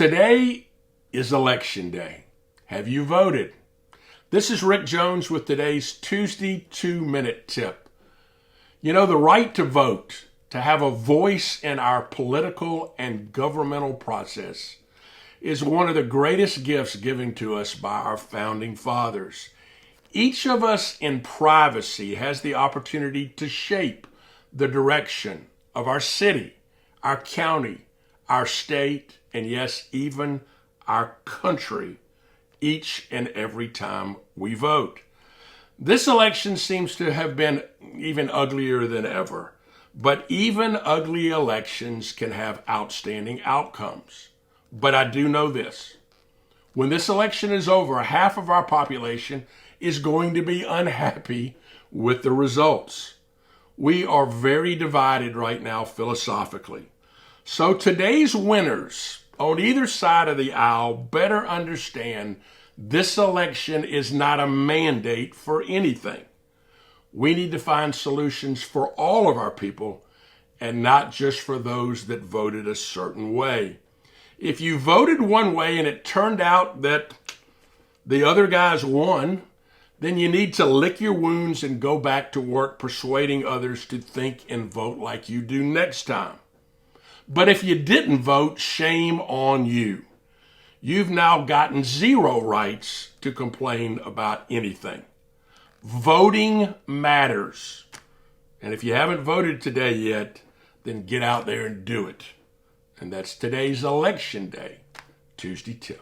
Today is election day. Have you voted? This is Rick Jones with today's Tuesday 2-minute tip. You know, the right to vote, to have a voice in our political and governmental process, is one of the greatest gifts given to us by our founding fathers. Each of us in privacy has the opportunity to shape the direction of our city, our county, our state, and yes, even our country each and every time we vote. This election seems to have been even uglier than ever, but even ugly elections can have outstanding outcomes. But I do know this. When this election is over, half of our population is going to be unhappy with the results. We are very divided right now philosophically. So today's winners on either side of the aisle better understand this election is not a mandate for anything. We need to find solutions for all of our people and not just for those that voted a certain way. If you voted one way and it turned out that the other guys won, then you need to lick your wounds and go back to work persuading others to think and vote like you do next time. But if you didn't vote, shame on you. You've now gotten zero rights to complain about anything. Voting matters. And if you haven't voted today yet, then get out there and do it. And that's today's Election Day Tuesday tip.